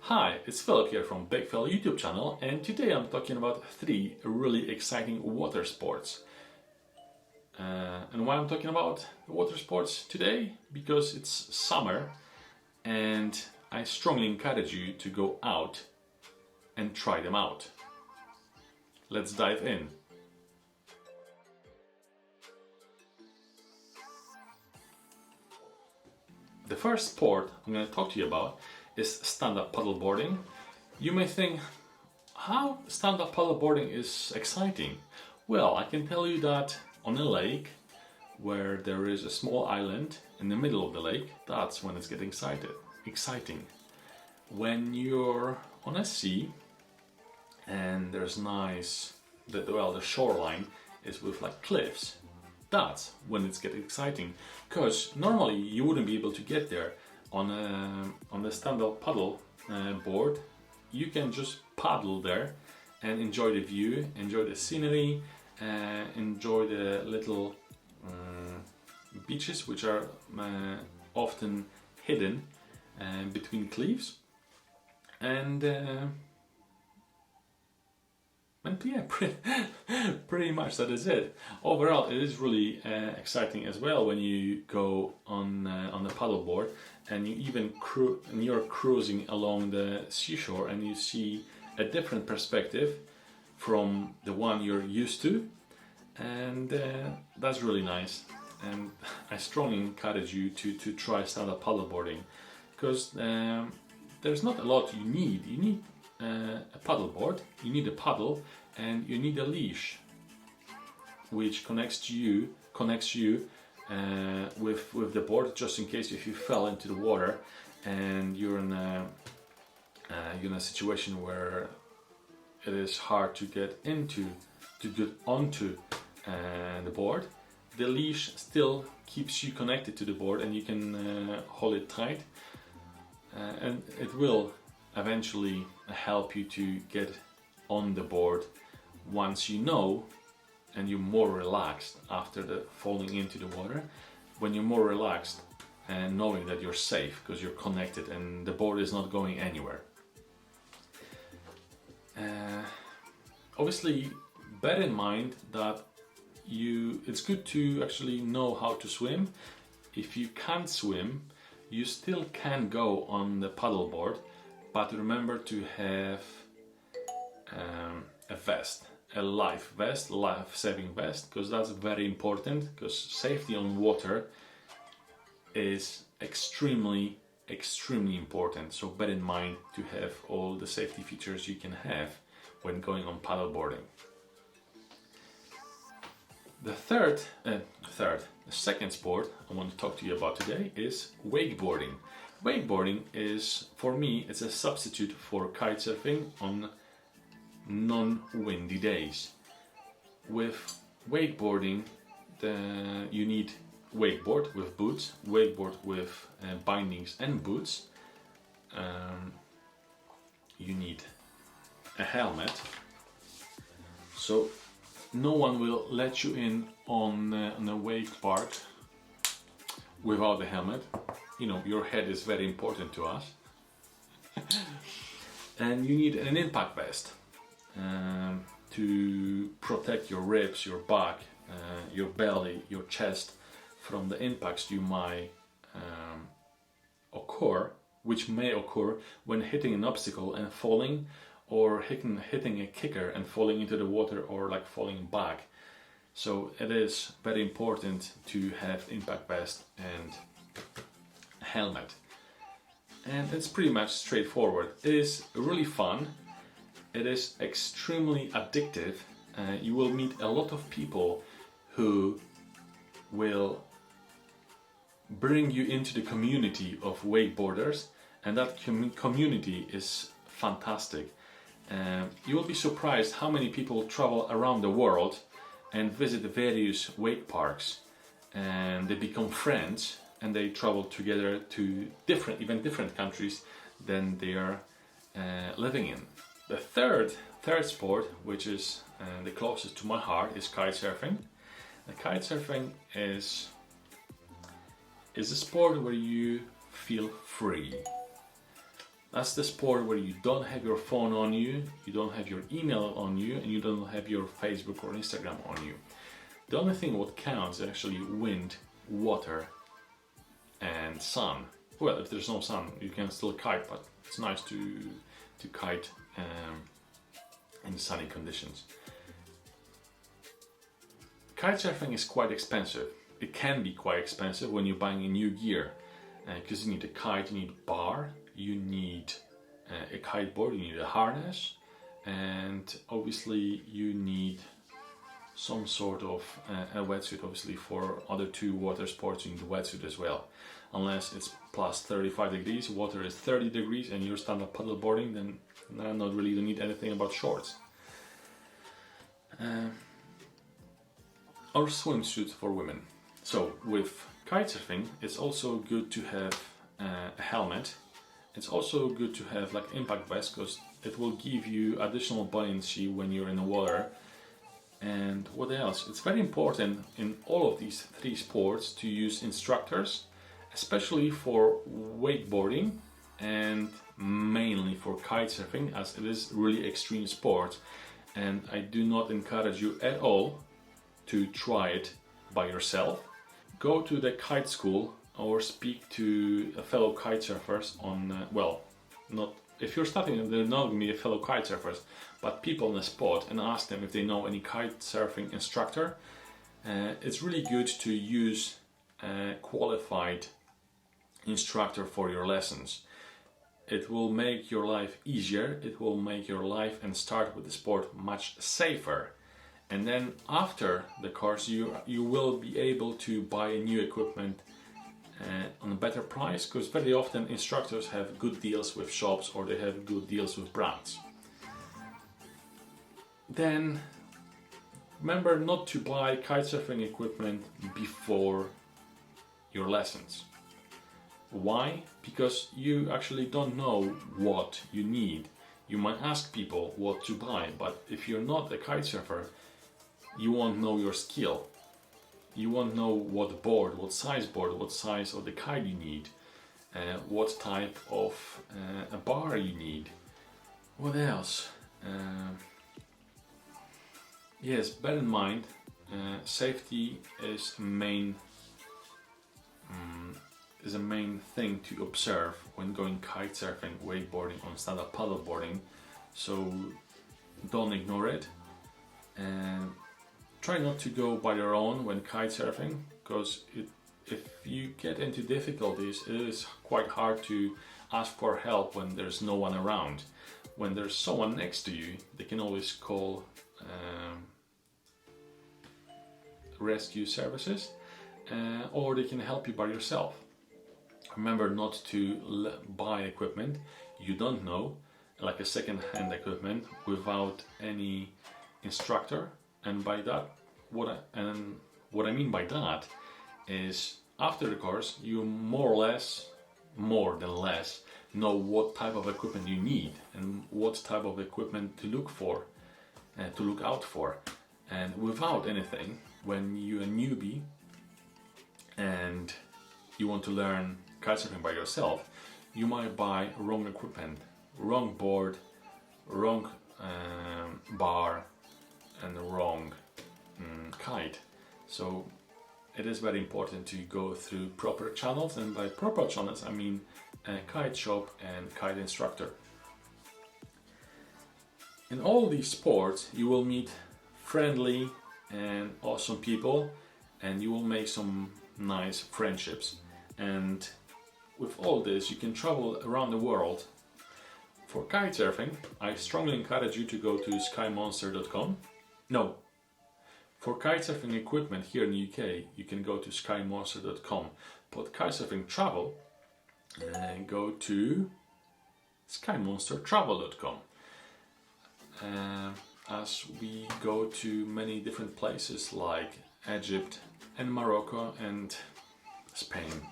Hi, it's Philip here from Big Phil YouTube channel, and today I'm talking about 3 really exciting water sports. And why I'm talking about water sports today? Because it's summer and I strongly encourage you to go out and try them out. Let's dive in. The first sport I'm going to talk to you about is stand-up paddleboarding. You may think, how stand-up paddleboarding is exciting? Well, I can tell you that on a lake where there is a small island in the middle of the lake, that's when it's getting exciting. When you're on a sea and there's the shoreline is with like cliffs, that's when it's getting exciting, because normally you wouldn't be able to get there on the stand-up paddle board. You can just paddle there and enjoy the view, enjoy the scenery, enjoy the little beaches which are often hidden between cliffs, and yeah, pretty much that is it. Overall, it is really exciting as well when you go on the paddleboard and you're cruising along the seashore and you see a different perspective from the one you're used to, and that's really nice. And I strongly encourage you to try stand-up paddleboarding, because there's not a lot you need. You need a paddleboard, you need a paddle, and you need a leash which connects you with the board, just in case if you fell into the water and you're in a situation where it is hard to get onto the board. The leash still keeps you connected to the board and you can hold it tight, and it will eventually help you to get on the board once you know, and you're more relaxed after the falling into the water. When you're more relaxed and knowing that you're safe because you're connected and the board is not going anywhere. Obviously, bear in mind that it's good to actually know how to swim. If you can't swim, you still can go on the paddleboard, but remember to have a vest, a life-saving vest, because that's very important, because safety on water is extremely important. So bear in mind to have all the safety features you can have when going on paddleboarding. The second sport I want to talk to you about today is wakeboarding. Wakeboarding is, for me, it's a substitute for kitesurfing on non-windy days. With wakeboarding, you need wakeboard with boots, wakeboard with bindings and boots. You need a helmet, so no one will let you in on a wake park without a helmet. You know, your head is very important to us. And you need an impact vest to protect your ribs, your back, your belly, your chest from the impacts you might which may occur when hitting an obstacle and falling, or hitting a kicker and falling into the water, or like falling back. So it is very important to have impact vest and helmet. And it's pretty much straightforward. It is really fun. It is extremely addictive. You will meet a lot of people who will bring you into the community of wakeboarders, and that community is fantastic. You will be surprised how many people travel around the world and visit the various wake parks, and they become friends and they travel together to different countries than they are living in. The third sport, which is the closest to my heart, is kitesurfing. The kitesurfing is a sport where you feel free. That's the sport where you don't have your phone on you, you don't have your email on you, and you don't have your Facebook or Instagram on you. The only thing what counts is actually wind, water, and sun. Well, if there's no sun, you can still kite, but it's nice to kite in sunny conditions. Kitesurfing is quite expensive. It can be quite expensive when you're buying a new gear, because you need a kite, you need a bar, you need a kiteboard, you need a harness, and obviously you need some sort of a wetsuit. Obviously for other two water sports you need a wetsuit as well. Unless it's plus 35 degrees, water is 30 degrees and you're stand-up paddleboarding, then not really, don't need anything about shorts. Or swimsuit for women. So with kitesurfing, it's also good to have a helmet. It's also good to have like impact vest, because it will give you additional buoyancy when you're in the water. And what else? It's very important in all of these three sports to use instructors, especially for wakeboarding and mainly for kitesurfing, as it is really extreme sport. And I do not encourage you at all to try it by yourself. Go to the kite school or speak to a fellow kitesurfers on, well, not if you're starting, they're not going to be a fellow kitesurfers, but people on the spot, and ask them if they know any kitesurfing instructor. It's really good to use a qualified instructor for your lessons. It will make your life easier, it will make your life and start with the sport much safer. And then after the course you will be able to buy a new equipment on a better price, because very often instructors have good deals with shops or they have good deals with brands. Then remember not to buy kitesurfing equipment before your lessons. Why? Because you actually don't know what you need. You might ask people what to buy, but if you're not a kitesurfer, you won't know your skill. You won't know what board, what size of the kite you need, what type of a bar you need. What else? Yes, bear in mind, safety is a main thing to observe when going kitesurfing, wakeboarding, on stand-up paddleboarding. So don't ignore it. Try not to go by your own when kitesurfing, because if you get into difficulties, it is quite hard to ask for help when there's no one around. When there's someone next to you, they can always call rescue services, or they can help you by yourself. Remember not to buy equipment you don't know, like a second-hand equipment, without any instructor. And by that, what I mean by that is, after the course, you more than less know what type of equipment you need and what type of equipment to look out for. And without anything, when you're a newbie and you want to learn kitesurfing by yourself, you might buy wrong equipment, wrong board, wrong bar, and the wrong kite. So it is very important to go through proper channels, and by proper channels I mean a kite shop and kite instructor. In all these sports you will meet friendly and awesome people, and you will make some nice friendships, and with all this you can travel around the world. For kitesurfing, I strongly encourage you to go to skymonster.com. No, for kitesurfing equipment here in the UK, you can go to skymonster.com. But kitesurfing travel, go to skymonstertravel.com. As we go to many different places like Egypt and Morocco and Spain.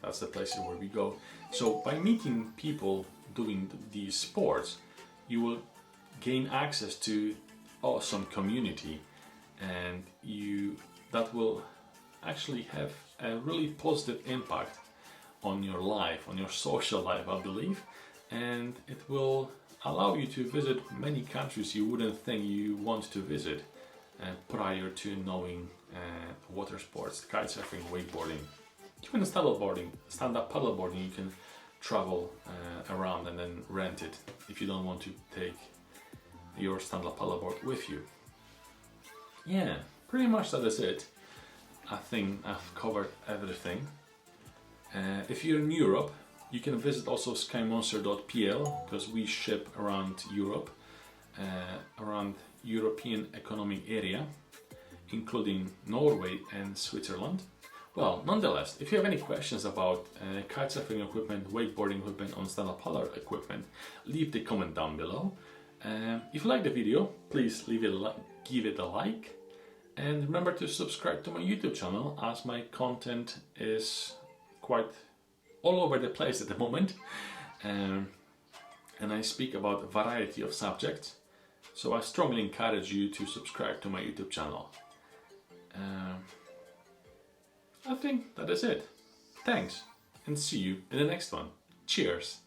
That's the places where we go. So by meeting people doing these sports, you will gain access to awesome community, and that will actually have a really positive impact on your life, on your social life, I believe, and it will allow you to visit many countries you wouldn't think you want to visit prior to knowing water sports, kitesurfing, wakeboarding, even stand-up paddleboarding. You can travel around and then rent it if you don't want to take your stand-up paddleboard with you. Yeah, pretty much that is it. I think I've covered everything. If you're in Europe, you can visit also skymonster.pl, because we ship around Europe, around European Economic Area, including Norway and Switzerland. Well, nonetheless, if you have any questions about kitesurfing equipment, wakeboarding equipment, on stand-up paddle equipment, leave the comment down below. If you like the video, please give it a like, and remember to subscribe to my YouTube channel, as my content is quite all over the place at the moment, and I speak about a variety of subjects, so I strongly encourage you to subscribe to my YouTube channel. I think that is it. Thanks, and see you in the next one. Cheers!